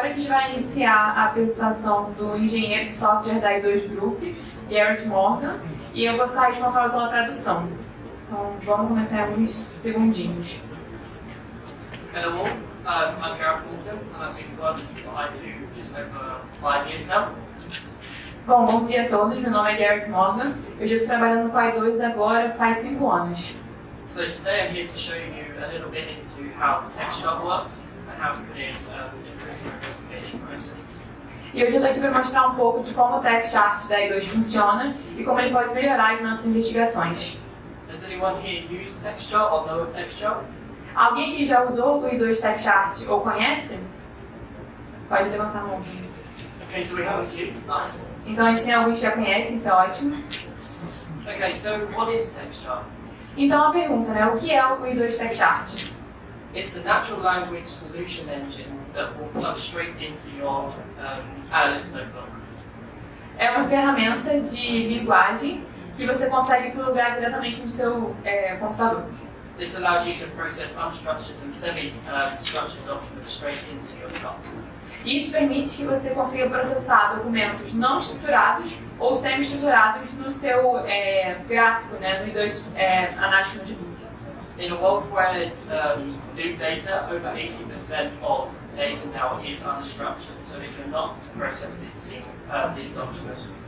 agora a gente vai iniciar a apresentação do engenheiro de software da I2 Group, Garrett Morgan, e eu vou ficar responsável pela tradução. Então, vamos começar em uns segundinhos. Hello all, I'm Gareth Morgan and I've been working for I2 just over 5 years now. Bom dia a todos, meu nome é Garrett Morgan, eu já estou trabalhando com a I2 agora faz 5 anos. So today I'm here to show you a little bit into how TextChart works and how we could improve your investigation processes. E hoje eu estou aqui para mostrar um pouco de como o TextChart da I2 funciona e como ele pode melhorar as nossas investigações. Does anyone here use TextChart or know of TextChart? Alguém aqui já usou o I2 TextChart ou conhece? Pode levantar a mão. Okay, so we have a few. Nice. Então a gente tem alguns que já conhecem, isso é ótimo. Okay, so what is TextChart? Então a pergunta, né? O que é o I2 TextChart? It's a natural language solution engine that will plug straight into your Analyst Notebook. É uma ferramenta de linguagem que você consegue plugar diretamente no seu computador. This allows you to process unstructured and semi-structured documents straight into your chart. E isso permite que você consiga processar documentos não estruturados ou semi-estruturados no seu gráfico, né, no I2 Analyst Notebook. In a world where big data, over 80% of data now is unstructured, so if you're not processing these documents,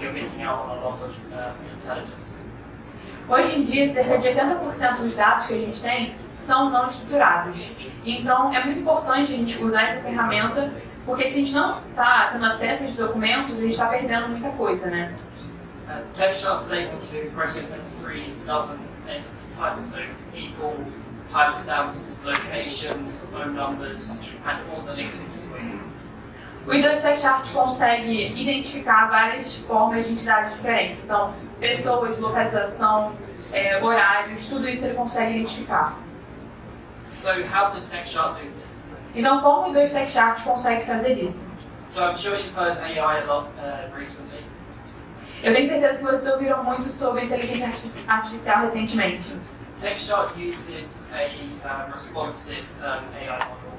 you're missing out on a lot of intelligence. Hoje em dia, cerca de 80% dos dados que a gente tem são não estruturados. Então, é muito importante a gente usar essa ferramenta, porque se a gente não está tendo acesso a esses documentos, a gente está perdendo muita coisa, né? TextChart is able to process 3 dozen entity types, so people, timestamps, locations, phone numbers, and all the links in between. O I2 TextChart consegue identificar várias formas de entidades diferentes. Então, pessoas, localização, horários, tudo isso ele consegue identificar. So how does TextChart do this? Então, como o I2 TextChart consegue fazer isso? So I'm sure you've heard AI a lot recently. Eu tenho certeza que vocês ouviram muito sobre inteligência artificial recentemente. TextChart uses a responsive AI model.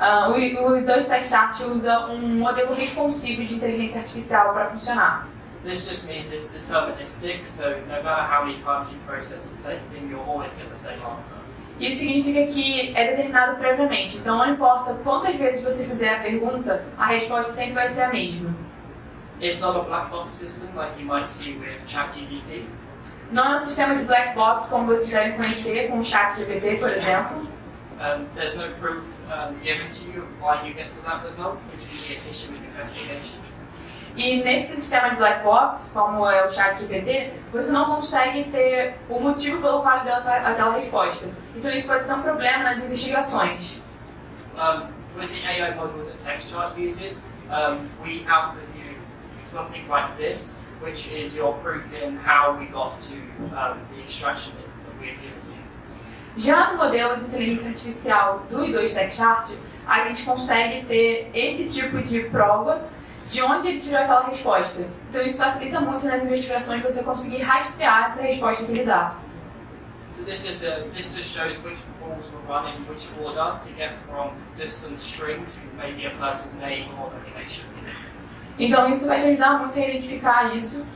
O I2 TextChart usa um modelo responsivo de inteligência artificial para funcionar. This just means it's deterministic, so no matter how many times you process the same thing, you'll always get the same answer. Isso significa que é determinado previamente, então não importa quantas vezes você fizer a pergunta, a resposta sempre vai ser a mesma. It's not a black box system like you might see with ChatGPT. Não é um sistema de black box como vocês devem conhecer com o ChatGPT, por exemplo. There's no proof given to you of why you get to that result, which can be an issue with investigations. E nesse sistema de black box, como é o ChatGPT, você não consegue ter o motivo pelo qual ele deu aquela resposta. Então isso pode ser um problema nas investigações. With the AI model that TextChart uses, we output you something like this, which is your proof in how we got to the extraction that we've given you. Já no modelo de inteligência artificial do I2 TextChart, a gente consegue ter esse tipo de prova de onde ele tirou aquela resposta. Então isso facilita muito nas investigações você conseguir rastrear essa resposta que ele dá. So this just shows which calls were run in which order to get from just some string to maybe a person's name or location. Então isso vai te ajudar muito a identificar isso.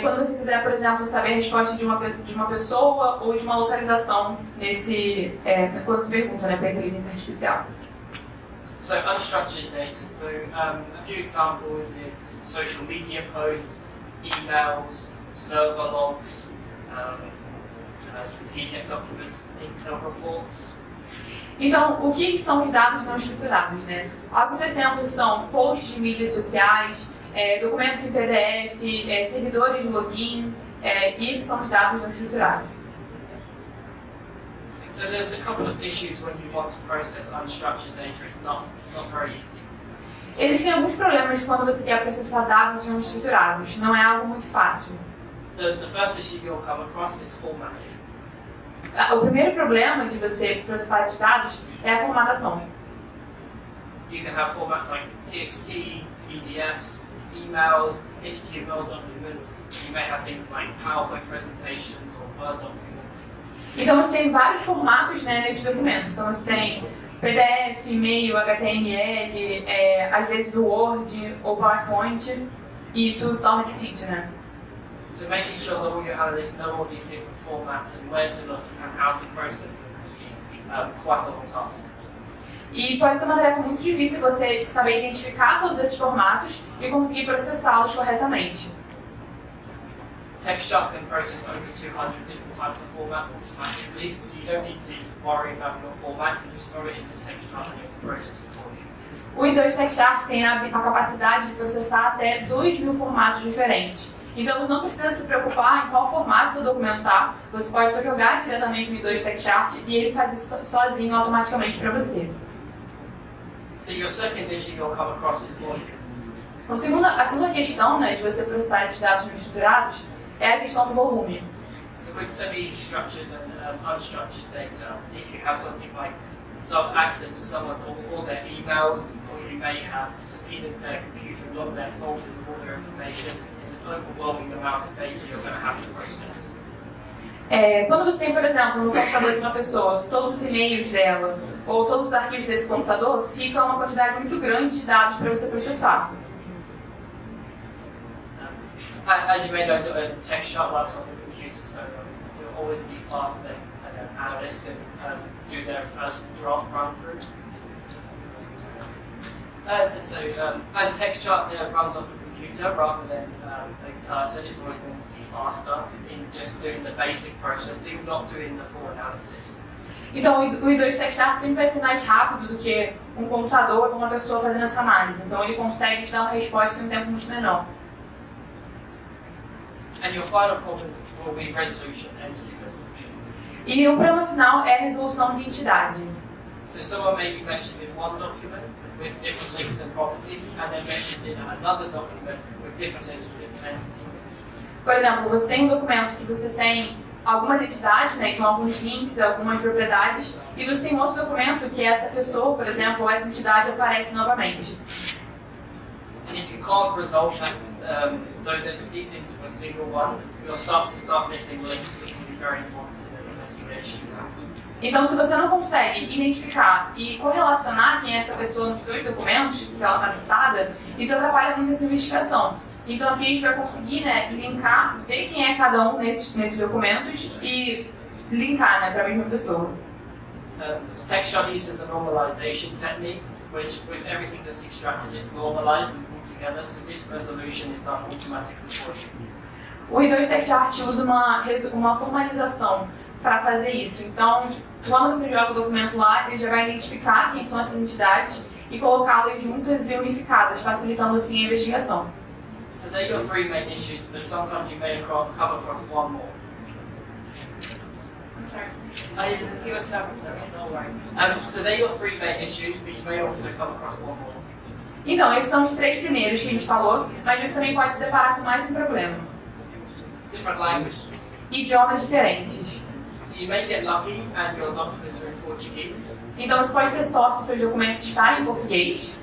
Quando você quiser, por exemplo, saber a resposta de uma pessoa ou de uma localização quando se pergunta, né, para a inteligência artificial. So unstructured data. So a few examples is social media posts, emails, server logs, some PDF documents, Intel reports. Então, o que são os dados não estruturados, né? Alguns exemplos são posts de mídias sociais, documentos em PDF, servidores de login, isso são os dados não estruturados. So there's a couple of issues when you want to process unstructured data. It's not very easy. Existem alguns problemas quando você quer processar dados não estruturados. Não é algo muito fácil. The first issue you'll come across is formatting. O primeiro problema de você processar esses dados é a formatação. You can have formats like TXT, PDFs, emails, HTML documents. You may have things like PowerPoint presentations or Word documents. Então você tem vários formatos, né, nesses documentos. Então você tem PDF, e-mail, HTML, às vezes o Word ou PowerPoint, e isso torna difícil, né? So making sure that all your analysts know all these different formats and where to look and how to process them can be quite a long task. E pode ser uma tarefa muito difícil você saber identificar todos esses formatos e conseguir processá-los corretamente. TextSharp can process over 200 different types of formats automatically, so you don't need to worry about your format, you just throw it into TextSharp and it will process it for you. O Windows TextSharp tem a capacidade de processar até 2.000 formatos diferentes. Então você não precisa se preocupar em qual formato seu documento está. Você pode só jogar diretamente no Windows TextSharp e ele faz isso sozinho automaticamente para você. So your second issue you'll come across is volume. A segunda questão, né, de você processar esses dados não estruturados é a questão do volume. So with semi-structured and unstructured data, if you have something like some access to someone's all their emails, or you may have subpoenaed their computer and got their folders of all their information, it's an overwhelming amount of data you're going to have to process. Quando você tem, por exemplo, no computador de uma pessoa, todos os e-mails dela, ou todos os arquivos desse computador, fica uma quantidade muito grande de dados para você processar. As you may know, TextSharp works off a computer, so it'll always be faster than an analyst can do their first draft run through. As TextSharp runs off a computer rather than a person, it's always going to be faster in just doing the basic processing, not doing the full analysis. Então, o Windows TextSharp sempre vai ser mais rápido do que um computador ou uma pessoa fazendo essa análise. Então, ele consegue te dar uma resposta em um tempo muito menor. And your final problem will be resolution, entity resolution. E o problema final é a resolução de entidade. So someone may be mentioned in one document with different links and properties, and then mentioned in another document with different links and different entities. Por exemplo, você tem um documento que você tem algumas entidades, né, então alguns links, algumas propriedades, e você tem outro documento que essa pessoa, por exemplo, ou essa entidade aparece novamente. And if you can't resolve those entities into a single one, you'll start missing links that can be very important in an investigation. Então, se você não consegue identificar e correlacionar quem é essa pessoa nos dois documentos que ela está citada, isso atrapalha muito a sua investigação. Então, aqui a gente vai conseguir, né, linkar, ver quem é cada um nesses documentos e linkar, né, para a mesma pessoa. TextSharp uses a normalization technique, which with everything that's extracted, it's normalized and pulled together, so this resolution is done automatically for you. O Windows TextSharp usa uma formalização para fazer isso. Então, quando você joga o documento lá, ele já vai identificar quem são essas entidades e colocá-las juntas e unificadas, facilitando assim a investigação. So they're your three main issues, but sometimes you may come across one more. I'm sorry. He was talking, no worry. So they're your three main issues, but you may also come across one more. Então, esses são os três primeiros que a gente falou, mas você também pode se deparar com mais um problema. Different languages. Idiomas diferentes. So you may get lucky and your documents are in Portuguese. Então, você pode ter sorte de seus documentos estarem em português,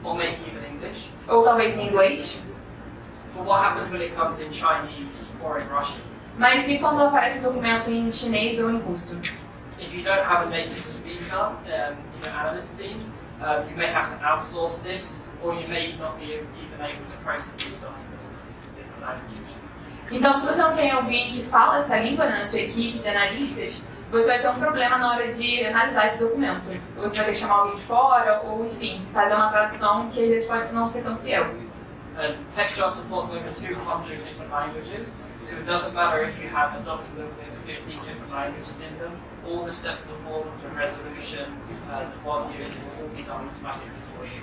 Or maybe even English. ou talvez em inglês. But what happens when it comes in Chinese or in Russian? Mas e quando aparece o documento em chinês ou em russo? If you don't have a native speaker in your analyst team, you may have to outsource this, or you may not be even able to process these documents in different languages. Então, se você não tem alguém que fala essa língua, né, na sua equipe de analistas, você vai ter um problema na hora de analisar esse documento. Você vai ter que chamar alguém de fora, ou enfim, fazer uma tradução que às vezes pode não ser tão fiel. TextSharp supports over 200 different languages, so it doesn't matter if you have a document with 15 different languages in them, all the steps before the resolution, the volume, will all be done automatically for you.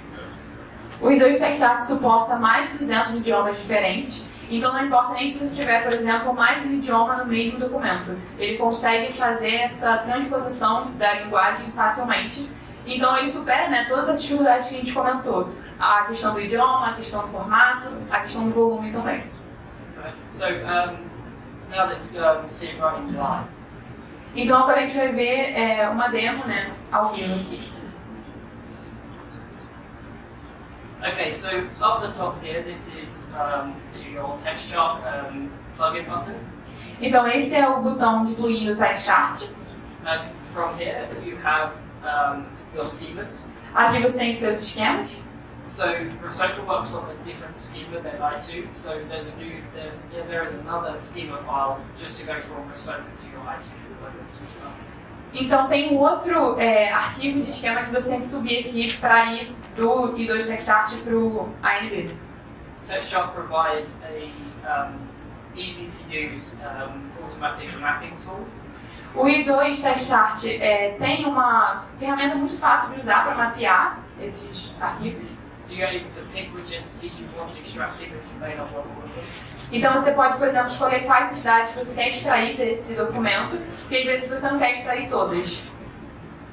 O Windows TextSharp suporta mais de 200 idiomas diferentes, então não importa nem se você tiver, por exemplo, mais de um idioma no mesmo documento. Ele consegue fazer essa transposição da linguagem facilmente. Então ele supera, né, todas as dificuldades que a gente comentou. A questão do idioma, a questão do formato, a questão do volume também. So now let's see it running live. Então agora a gente vai ver uma demo, né, ao vivo aqui. Okay, so up the top here, this is your TextSharp plugin button. Então esse é o botão de plugin do TextSharp. And from here, you have your schemas. Aqui você tem os seus esquemas. So Rasoko works off a different schema than I2. So there is another schema file just to go from Rasoko to your I2 deployment schema. Então tem um outro arquivo de esquema que você tem que subir aqui para ir do I2 TechChart para o ANB. TechChart provides a easy to use automatic mapping tool. O I2 TechChart tem uma ferramenta muito fácil de usar para mapear esses arquivos. So you're able to pick which entities you want extracted, but you may not want all of them. Então você pode, por exemplo, escolher quais entidades você quer extrair desse documento, porque às vezes você não quer extrair todas.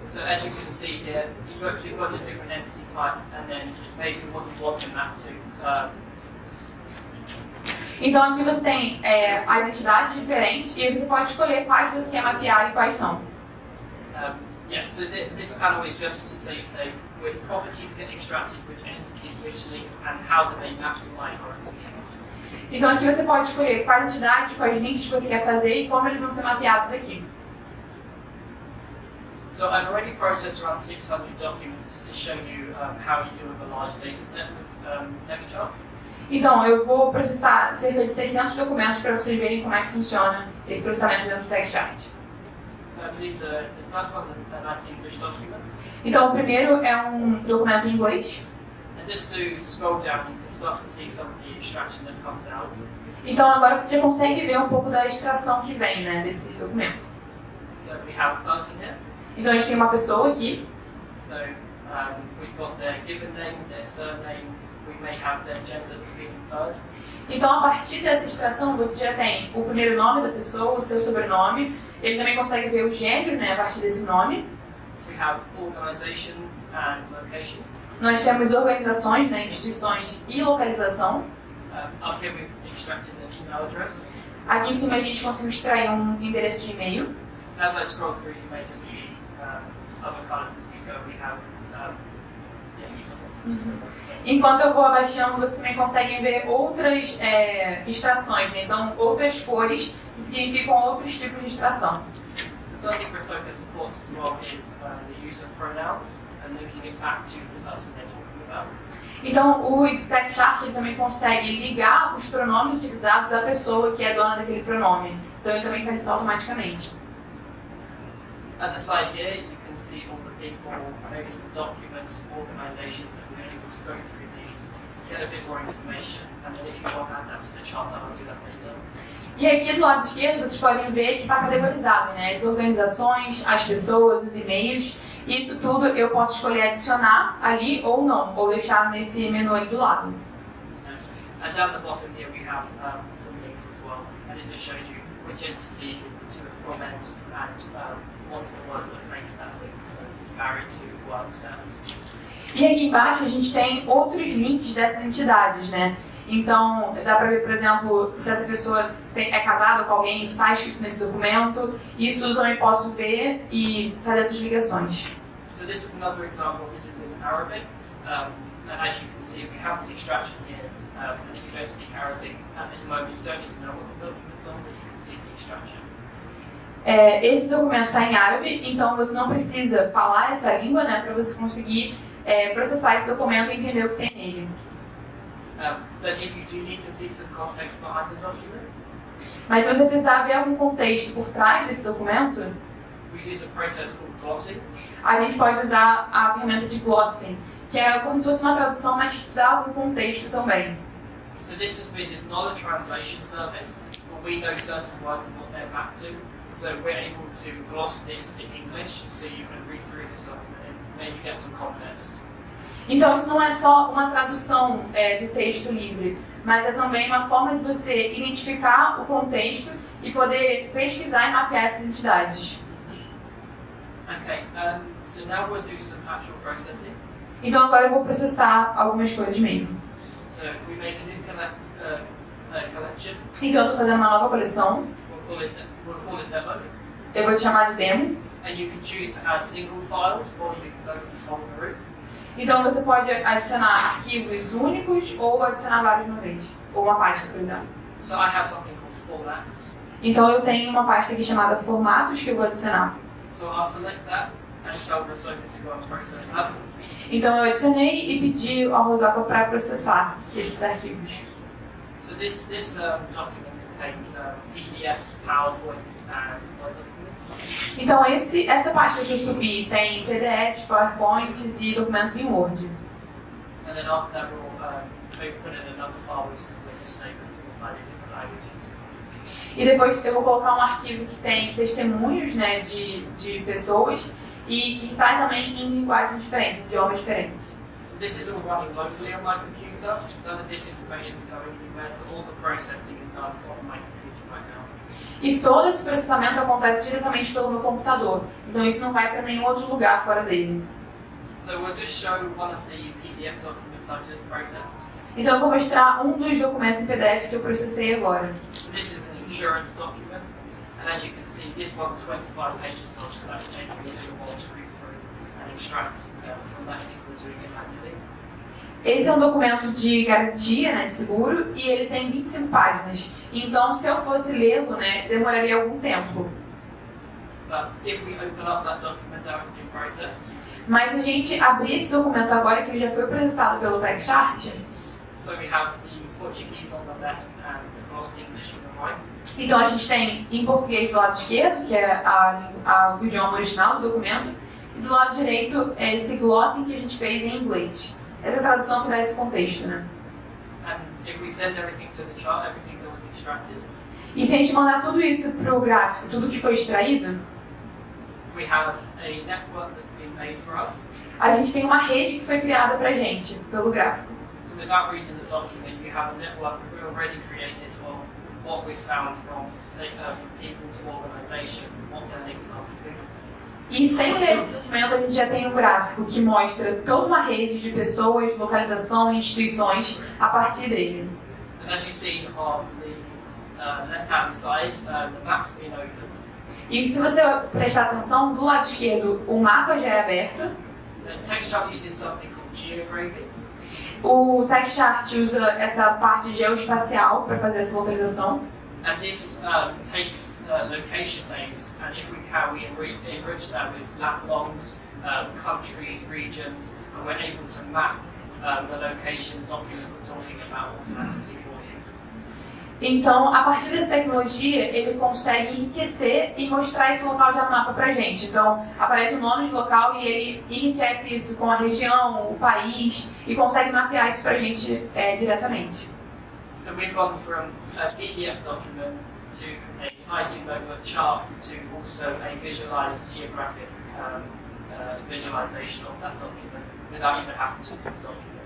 So as you can see here, you've got the different entity types, and then maybe what you want them mapped to. Então aqui você tem as entidades diferentes e aí você pode escolher quais você quer mapear e quais não. So this panel is just so you say which properties get extracted, which entities, which links, and how do they map to microarrays. Então aqui você pode escolher quais entidades, quais links você quer fazer e como eles vão ser mapeados aqui. So I've already processed around 600 documents just to show you how you do with a large data set of TechChart. Então eu vou processar cerca de 600 documentos para vocês verem como é que funciona esse processamento dentro do TechChart. So I believe the first one's a nice English document. Então o primeiro é um documento em inglês. And just to scroll down, you can start to see some of the extraction that comes out. Então agora você consegue ver um pouco da extração que vem, né, desse documento. So we have a person here. Então a gente tem uma pessoa aqui. So we've got their given name, their surname. We may have their gender that's been inferred. Então a partir dessa extração você já tem o primeiro nome da pessoa, o seu sobrenome. Ele também consegue ver o gênero, né, a partir desse nome. We have organizations and locations. Nós temos organizações, né, instituições e localização. Up here we've extracted an email address. Aqui em cima a gente conseguiu extrair um endereço de e-mail. As I scroll through, you may just see other colors as we go. We have Enquanto eu vou abaixando, vocês também conseguem ver outras extrações, né? Então outras cores que significam outros tipos de extração. So something Rasoko supports as well is the use of pronouns and linking it back to the person they're talking about. Então o TechChart também consegue ligar os pronomes utilizados à pessoa que é dona daquele pronome. Então ele também faz isso automaticamente. At the side here, you can see all the people, maybe some documents, organizations, and you're able to go through these, get a bit more information, and then if you want to add that to the chart, I'll do that later. E aqui do lado esquerdo vocês podem ver que está categorizado, né? As organizações, as pessoas, os e-mails. Isso tudo eu posso escolher adicionar ali ou não, ou deixar nesse menu ali do lado. And down the bottom here we have some links as well, and it just shows you which entity is the to and from end, and what's the word that makes that link, so married to, works at. E aqui embaixo a gente tem outros links dessas entidades, né? Então, dá para ver, por exemplo, se essa pessoa é casada com alguém, isso está escrito nesse documento. E isso tudo também posso ver e fazer essas ligações. So this is another example. This is in Arabic, and as you can see, we have the extraction here. And if you don't speak Arabic at this moment, you don't need to know what the document's on, but you can see the extraction. Esse documento está em árabe, então você não precisa falar essa língua, né, para você conseguir processar esse documento e entender o que tem nele. But if you do need to see some context behind the document, mas se você precisar ver algum contexto por trás desse documento, we use a process called glossing. A gente pode usar a ferramenta de glossing, que é como se fosse uma tradução, mas que dá um contexto também. So this just means it's not a translation service, but we know certain words and what they're mapped to. So we're able to gloss this to English, so you can read through this document and maybe get some context. Então isso não é só uma tradução do texto livre, mas é também uma forma de você identificar o contexto e poder pesquisar e mapear essas entidades. Okay, so now we'll do some actual processing. Então agora eu vou processar algumas coisas mesmo. So we make a new collection. Então eu estou fazendo uma nova coleção. We'll call it demo. Eu vou te chamar de demo. And you can choose to add single files, or you can go for the folder route. Então você pode adicionar arquivos únicos ou adicionar vários de uma vez. Ou uma pasta, por exemplo. So I have something called formats. Então eu tenho uma pasta aqui chamada formatos que eu vou adicionar. So I'll select that, and tell Rosoka to go and process that. Então eu adicionei e pedi ao Rosoka para processar esses arquivos. So this document contains PDFs, PowerPoints, and Word documents. Então essa pasta que eu subi tem PDFs, PowerPoints e documentos em Word. And then after that, we'll put in another file with some witness statements inside in different languages. E depois eu vou colocar um arquivo que tem testemunhos, né, de pessoas e que está também em linguagens diferentes, idiomas diferentes. So this is all running locally on my computer. None of this information is going anywhere, so all the processing is done on my computer right now. E todo esse processamento acontece diretamente pelo meu computador. Então isso não vai para nenhum outro lugar fora dele. So we'll just show one of the PDF documents I've just processed. Então eu vou mostrar um dos documentos em PDF que eu processei agora. So this is an insurance document, and as you can see, this one's 25 pages long, so that'll take you a little while to read through and extract from that if you were doing it manually. Esse é um documento de garantia, né, de seguro, e ele tem 25 páginas. Então, se eu fosse lê-lo, né, demoraria algum tempo. But if we open up that document that has been processed, Mas a gente abrir esse documento agora que ele já foi processado pelo TechChart, so we have the Portuguese on the left and the glossed English on the right. então a gente tem em português do lado esquerdo, que é o idioma original do documento, e do lado direito é esse glossing que a gente fez em inglês. Essa é a tradução que dá esse contexto, né? And if we send everything to the chart, everything that was extracted, E se a gente mandar tudo isso para o gráfico, tudo que foi extraído, we have a network that's been made for us. a gente tem uma rede que foi criada para a gente, pelo gráfico. So without reading the document, you have a network already created of what we've found from people to organizations and what their links are between. E sem ler esse documento, a gente já tem um gráfico que mostra toda uma rede de pessoas, localização e instituições a partir dele. And as you see on the left-hand side, the map's been opened. E se você prestar atenção, do lado esquerdo o mapa já é aberto. The TechChart uses something called geograving. O TechChart usa essa parte geoespacial para fazer essa localização. And this takes location names, and if we can, we enrich that with lat longs, countries, regions, and we're able to map the locations documents are talking about automatically for you. Então, a partir dessa tecnologia, ele consegue enriquecer e mostrar esse local já no mapa pra gente. Então, aparece o nome do local e ele enriquece isso com a região, o país, e consegue mapear isso pra gente diretamente. So we've gone from a PDF document to a IT notebook chart to also a visualized geographic visualization of that document without even having to do the document.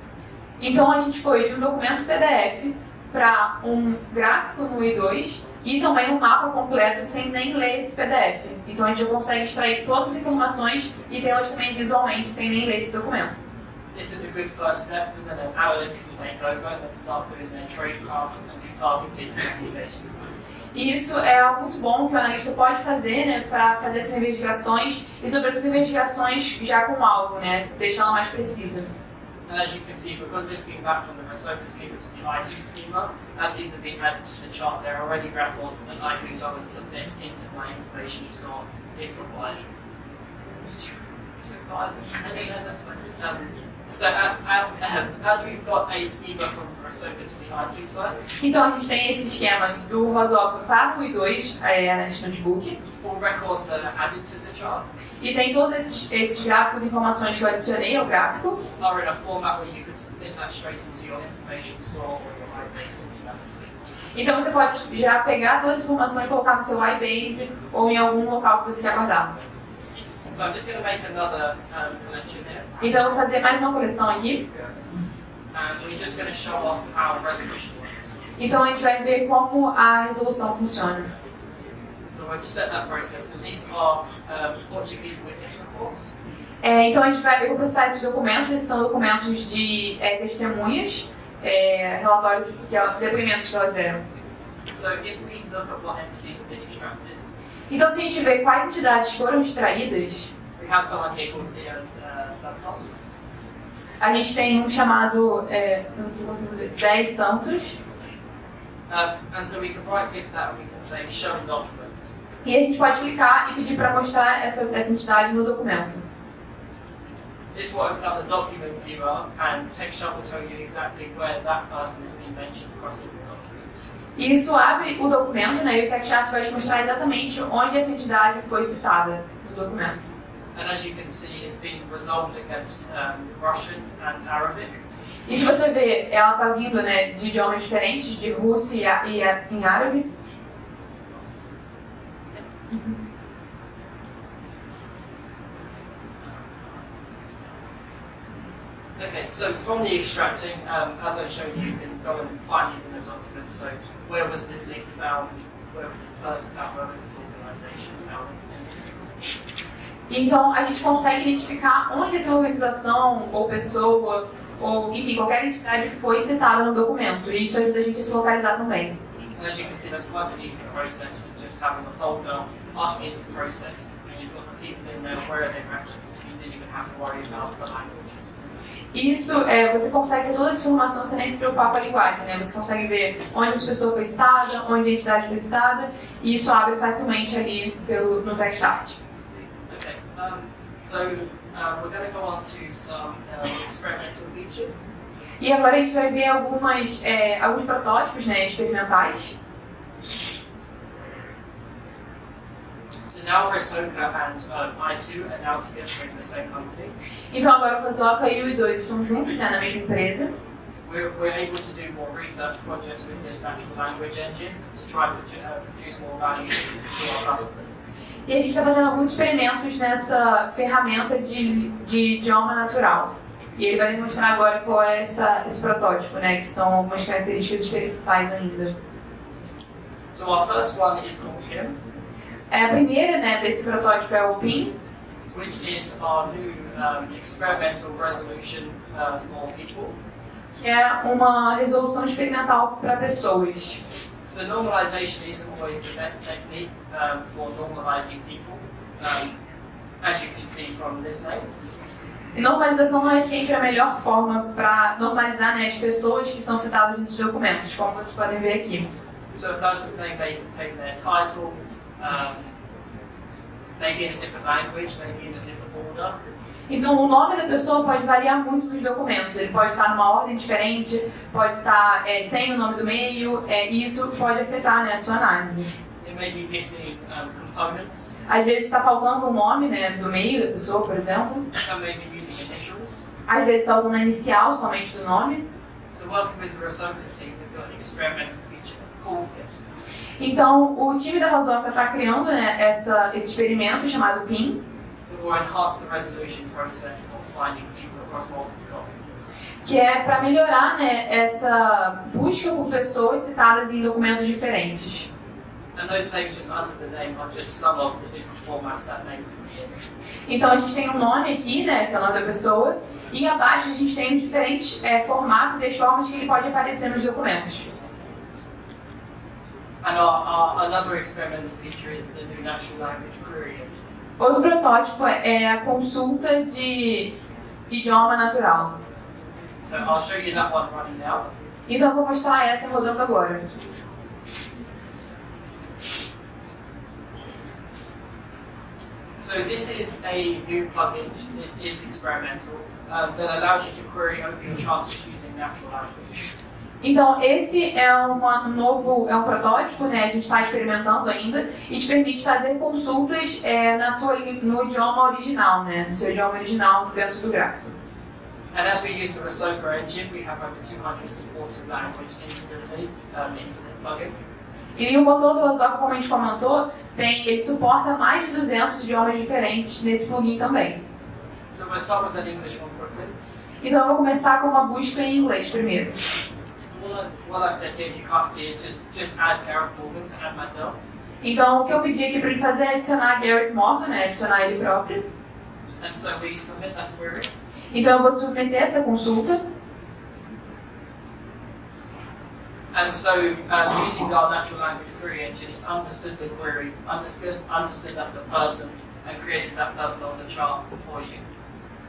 Então, a gente foi de um documento PDF para um gráfico no I2 e também um mapa completo sem nem ler esse PDF. Então, a gente já consegue extrair todas as informações e tê-las também visualmente sem nem ler esse documento. This is a good first step, and then an analyst can take over and start doing their tradecraft and do targeted investigations. E isso é algo muito bom que o analista pode fazer, né, para fazer essas investigações e, sobretudo, investigações já com alvo, né, deixá-la mais precisa. And as you can see, because they've been back from the Rosoka schema to the I2 schema, as these have been added to the chart, there are already records that I can go and submit into my information store if required. So as we've got a schema from Rosoka to the I2 side, Então, a gente tem esse esquema do Rosoka para o I2, analista notebook, all records that are added to the chart e tem todos esses gráficos e informações que eu adicionei ao gráfico. are in a format where you can submit that straight into your information store or your iBase automatically. Então, você pode já pegar todas as informações e colocar no seu iBase ou em algum local que você já guardar. So I'm just going to make another collection here, Então, eu vou fazer mais uma coleção aqui. and we're just going to show off how resolution works. Então, a gente vai ver como a resolução funciona. So I just let that process, and these are Portuguese witness reports. Então, eu vou processar esses documentos. Esses são documentos de testemunhas, relatórios, depoimentos que elas deram. So if we look at what entities have been extracted, Então, se a gente vê quais entidades foram extraídas, we have someone here called Dias Santos. a gente tem um chamado 10 Santos. And so we can right click that and we can say show documents. E a gente pode clicar e pedir para mostrar essa entidade no documento. This will open up the document viewer, and TextSharp will tell you exactly where that person has been mentioned across all the documents. E isso abre o documento, né, e o TextSharp vai te mostrar exatamente onde essa entidade foi citada no documento. And as you can see, it's been resolved against Russian and Arabic. E se você ver, ela está vindo, né, de idiomas diferentes, de russo e em árabe. Okay, so from the extracting, as I showed you, you can go and find these in the document. So where was this link found? Where was this person found? Where was this organization found? Então, a gente consegue identificar onde essa organização, ou pessoa, ou enfim, qualquer entidade foi citada no documento. E isso ajuda a gente a se localizar também. And as you can see, that's quite an easy process of just having a folder, asking it to process, and you've got the people in there where are they referenced, and you didn't even have to worry about the language. Isso, você consegue ter toda essa informação sem nem se preocupar com a linguagem, né? Você consegue ver onde essa pessoa foi citada, onde a entidade foi citada, e isso abre facilmente ali no TextChart. Okay, so we're going to go on to some experimental features. E agora a gente vai ver alguns protótipos, né, experimentais. So now Rosoka and I2 are now together in the same company. Então agora o Rosoka e o I2 estão juntos, né, na mesma empresa. We're able to do more research projects with this natural language engine to try to produce more value to our customers. E a gente está fazendo alguns experimentos nessa ferramenta de idioma natural. E ele vai demonstrar agora qual é esse protótipo, né, que são algumas características experimentais ainda. So our first one is called PIM. A primeira, né, desse protótipo é o PIM, which is our new experimental resolution for people. que é uma resolução experimental para pessoas. So normalization isn't always the best technique for normalizing people, as you can see from this name. E normalização não é sempre a melhor forma para normalizar, né, as pessoas que são citadas nesses documentos, como vocês podem ver aqui. So a person's name, they can take their title, maybe in a different language, maybe in a different order. Então, o nome da pessoa pode variar muito nos documentos. Ele pode estar numa ordem diferente, pode estar sem o nome do meio, e isso pode afetar, né, a sua análise. It may be missing components. Às vezes está faltando o nome, né, do meio da pessoa, por exemplo. Some may be using initials. Às vezes está usando a inicial somente do nome. So working with the Rosoka team, we've got an experimental feature called PIM. Então, o time da Rosoka está criando, né, esse experimento chamado PIM, Will enhance the resolution process of finding people across multiple documents. que é para melhorar, né, essa busca por pessoas citadas em documentos diferentes. And those names just under the name are just some of the different formats that name can be in. Então, a gente tem um nome aqui, né, que é o nome da pessoa, e abaixo a gente tem os diferentes formatos e as formas que ele pode aparecer nos documentos. And another experimental feature is the new natural language query engine. Outro protótipo é a consulta de idioma natural. So I'll show you that one running now. Então eu vou mostrar essa rodando agora. So this is a new plugin, this is experimental, that allows you to query over your charters using natural language. Então esse é um protótipo, né? A gente está experimentando ainda e te permite fazer consultas no idioma original, né? No seu idioma original dentro do gráfico. And as we use the Rosoka engine, we have over 200 supported language instantly into this plugin. E o motor do Rosoka, como a gente comentou, ele suporta mais de 200 idiomas diferentes nesse plugin também. So we'll start with an English one quickly. Então eu vou começar com uma busca em inglês primeiro. What I've said here, if you can't see it, just add Gareth Morgan, so add myself. Então o que eu pedi aqui para ele fazer é adicionar Gareth Morgan, né? Adicionar ele próprio. And so we submit that query. Então eu vou submeter essa consulta. And so using our natural language query engine, it's understood the query, understood that's a person, and created that person on the chart for you.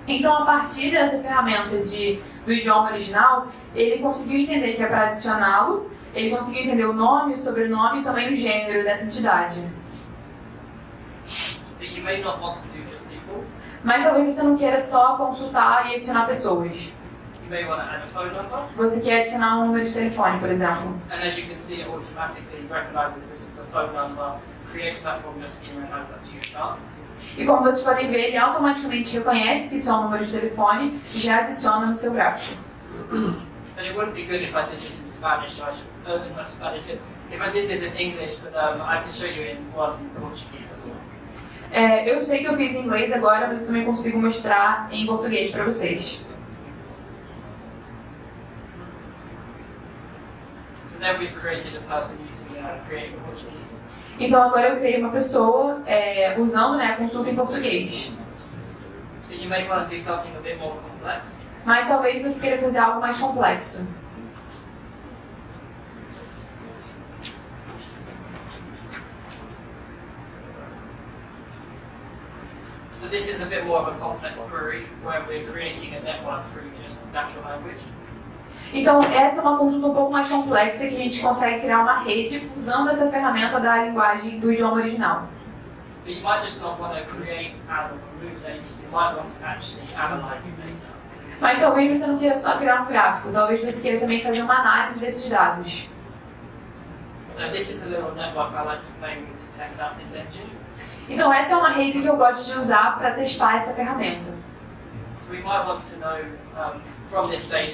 Então, a partir dessa ferramenta do idioma original, ele conseguiu entender que é para adicioná-lo, ele conseguiu entender o nome, o sobrenome e também o gênero dessa entidade. But you may not want to do just people. Mas talvez você não queira só consultar e adicionar pessoas. You may want to add a phone number. Você quer adicionar um número de telefone, por exemplo. And as you can see, it automatically recognizes this as a phone number, creates that from your schema and adds that to your chart. E como vocês podem ver, ele automaticamente reconhece que isso é um número de telefone e já adiciona no seu gráfico. And it wouldn't be good if I did this in Spanish, so I should not Spanish. If I did this in English, but I can show you in Portuguese as well. Eu sei que eu fiz em inglês agora, mas eu também consigo mostrar em português para vocês. So then we've created a person using Creative Portuguese. Então agora eu criei uma pessoa usando a consulta em português. But you may want to do something a bit more complex. Mas talvez você queira fazer algo mais complexo. So this is a bit more of a complex query where we're creating a network through just natural language. Então essa é uma consulta um pouco mais complexa que a gente consegue criar uma rede usando essa ferramenta da linguagem do idioma original. But you might just not want to create and remove data, you might want to actually analyze the data. Mas talvez você não queira só criar um gráfico, talvez você queira também fazer uma análise desses dados. So this is a little network I like to play with to test out this engine. Então essa é uma rede que eu gosto de usar para testar essa ferramenta. So we might want to know from this data,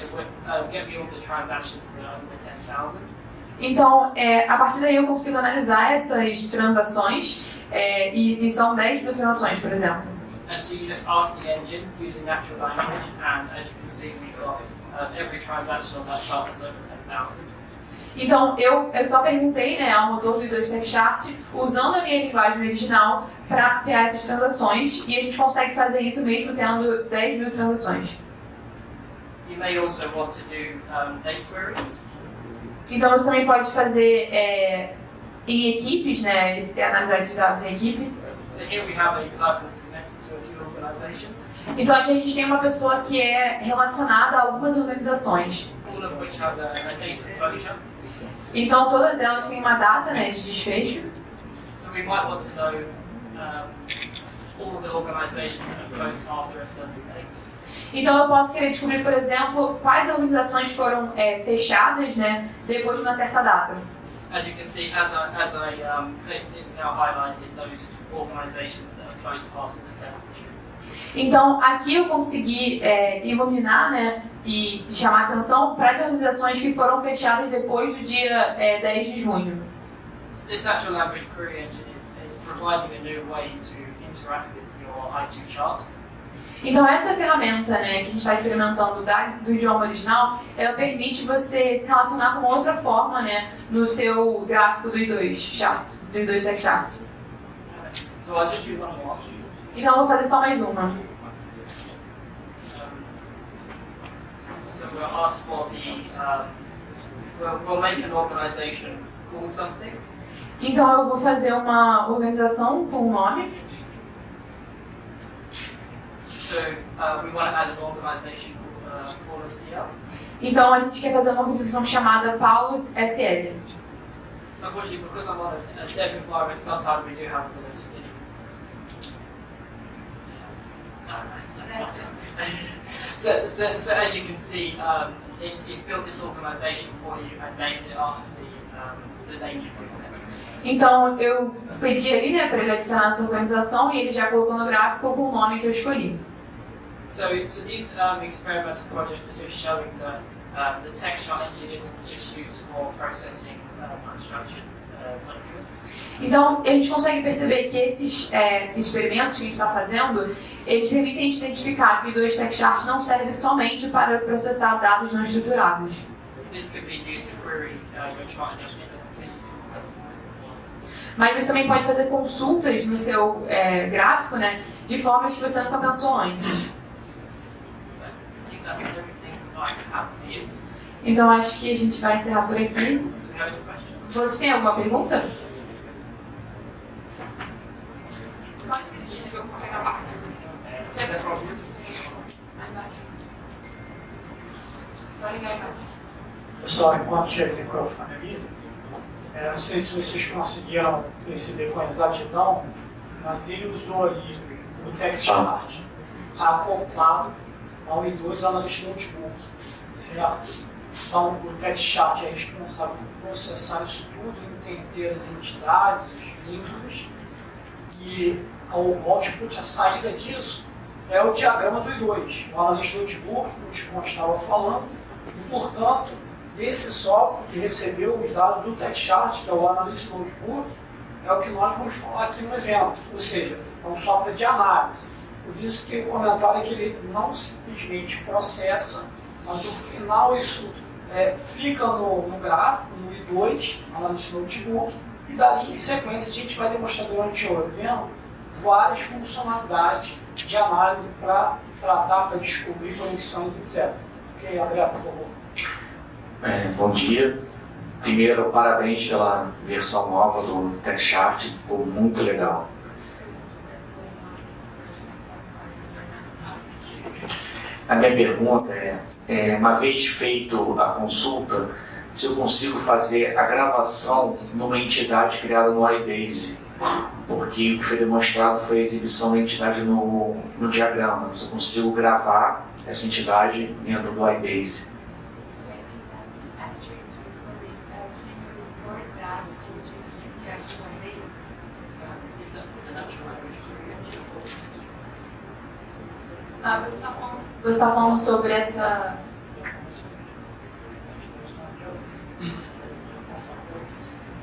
get me all the transactions that are over 10,000. Então, a partir daí eu consigo analisar essas transações e são 10 mil transações, por exemplo. And so you just ask the engine using natural language, and as you can see, we've got every transaction on that chart is over 10,000. Então, eu só perguntei ao motor do I2 TechChart, usando a minha linguagem original, para mapear essas transações, e a gente consegue fazer isso mesmo tendo 10 mil transações. You may also want to do date queries. Então, você também pode fazer em equipes, analisar esses dados em equipe. So here we have a person that's connected to a few organizations, Então, aqui a gente tem uma pessoa que é relacionada a algumas organizações. all of which have a date of closure. Então, todas elas têm uma data de desfecho. So we might want to know all of the organizations that are closed after a certain date. Então, eu posso querer descobrir, por exemplo, quais organizações foram fechadas depois de uma certa data. As you can see, as I clicked, it's now highlighted those organizations that are closed after the 10th of June. Então, aqui eu consegui iluminar e chamar a atenção para as organizações que foram fechadas depois do dia 10 de junho. So this natural language query engine is providing a new way to interact with your I2 chart. Então, essa ferramenta que a gente está experimentando do idioma original, ela permite você se relacionar com outra forma no seu gráfico do I2 TechChart. So I'll just do one more. Então, eu vou fazer só mais uma. So we'll ask for we'll make an organization called something. Então, eu vou fazer uma organização com um nome. So we want to add an organization called Paulo CL. Então, a gente quer fazer uma organização chamada Paulus SL. So unfortunately, because I'm on a dev environment, sometimes we do have this video. That's fine. So as you can see, it's built this organization for you and named it after the name you've given it. Então, eu pedi ali para ele adicionar essa organização e ele já colocou no gráfico com o nome que eu escolhi. So these experimental projects are just showing that the TechChart engine isn't just used for processing unstructured documents. Então, a gente consegue perceber que esses experimentos que a gente está fazendo, eles permitem a gente identificar que o I2 TechChart não serve somente para processar dados não estruturados. This could be used to query your chart in a completely different way. Mas você também pode fazer consultas no seu gráfico, de formas que você nunca pensou antes. I think that's everything I have for you. Então, acho que a gente vai encerrar por aqui. Do you have any questions? Vocês têm alguma pergunta? Pessoal, enquanto chega o microfone ali, não sei se vocês conseguiram perceber com exatidão, mas ele usou ali o TextChart acoplado ao I2 Analyst Notebook, certo? Então, o TextChart é responsável por processar isso tudo, entender as entidades, os vínculos, e o output, a saída disso, é o diagrama do I2, o Analyst Notebook, que o Tico estava falando, e, portanto, esse software que recebeu os dados do TextChart, que é o Analyst Notebook, é o que nós vamos falar aqui no evento, ou seja, é um software de análise. Por isso que o comentário é que ele não simplesmente processa, mas no final isso fica no gráfico, no I2, Analyst Notebook, e dali em sequência a gente vai demonstrar durante o evento várias funcionalidades de análise para tratar, para descobrir conexões, etc. Ok, André, por favor. Bom dia. Primeiro, parabéns pela versão nova do TextChart, ficou muito legal. A minha pergunta uma vez feito a consulta, se eu consigo fazer a gravação numa entidade criada no iBase, porque o que foi demonstrado foi a exibição da entidade no diagrama. Se eu consigo gravar essa entidade dentro do iBase. Você está falando sobre essa...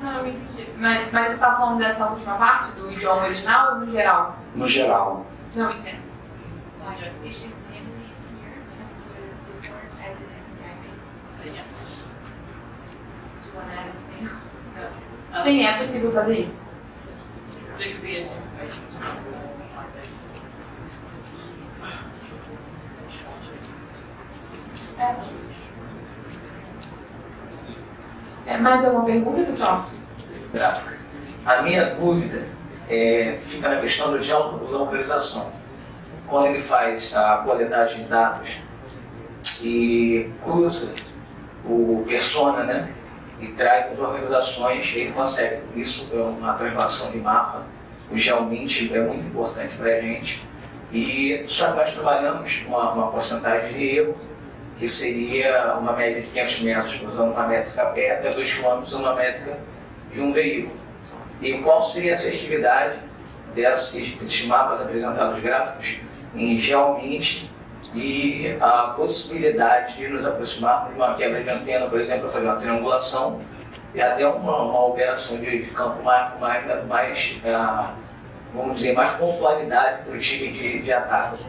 Não, eu entendi. Mas você está falando dessa última parte, do idioma original ou no geral? No geral. Não, entendo. Sim, é possível fazer isso. Mais alguma pergunta, pessoal? Gráfica. A minha dúvida fica na questão da geolocalização. Quando ele faz a coletagem de dados e cruza o persona, né, e traz as organizações, ele consegue. Isso é uma translação de mapa. O GeoMint é muito importante para a gente. E só que nós trabalhamos uma porcentagem de erro, que seria uma média de 500 metros usando uma métrica a pé, até 2 km usando uma métrica de um veículo. E qual seria a assertividade desses mapas apresentados gráficos em GeoMint e a possibilidade de nos aproximarmos de uma quebra de antena, por exemplo, fazer uma triangulação e até uma operação de campo mais vamos dizer, mais pontualidade para o time de ataque.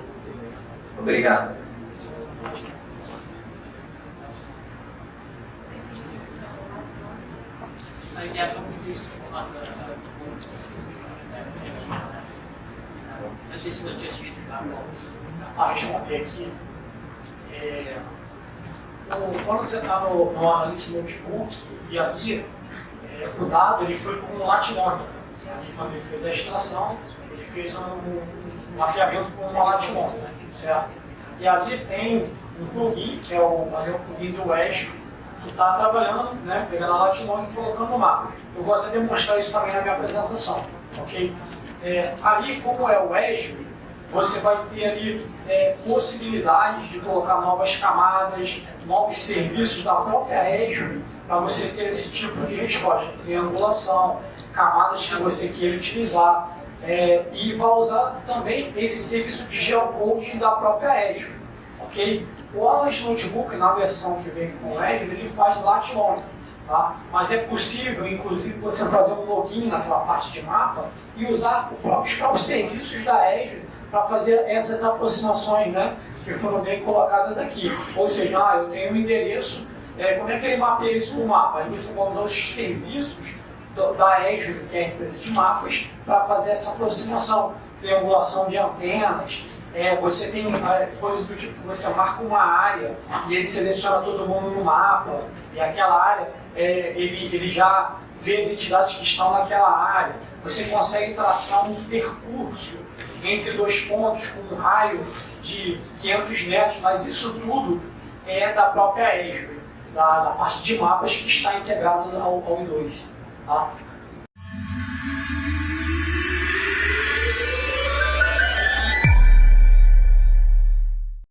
Obrigado. Yeah, but we do some other systems like that. But this was just using that one. A responder aqui, quando você está no Analyst Notebook, e ali o dado ele foi com um latilômetro. Ali, quando ele fez a extração, ele fez um mapeamento com uma latilômetro, certo? E ali tem um plugin, que é o plugin do Esri, que está trabalhando, né, pegando a latilômetro e colocando no mapa. Eu vou até demonstrar isso também na minha apresentação, ok? Ali, como é o Esri, você vai ter ali possibilidades de colocar novas camadas, novos serviços da própria Esri, para você ter esse tipo de resposta, triangulação, camadas que você queira utilizar, e vai usar também esse serviço de geocoding da própria Esri, ok? O Analyst Notebook, na versão que vem com o Esri, ele faz latilômetro, tá? Mas é possível, inclusive, você fazer um login naquela parte de mapa e usar os próprios serviços da Esri para fazer essas aproximações, né, que foram bem colocadas aqui. Ou seja, eu tenho um endereço, como é que ele mapeia isso no mapa? Aí você vai usar os serviços da Esri, que é a empresa de mapas, para fazer essa aproximação, triangulação de antenas. Você tem coisas do tipo que você marca uma área e ele seleciona todo mundo no mapa, e aquela área, ele já vê as entidades que estão naquela área. Você consegue traçar um percurso entre 2 pontos com um raio de 500 metros, mas isso tudo é da própria Esri, da parte de mapas que está integrado ao I2. Tá?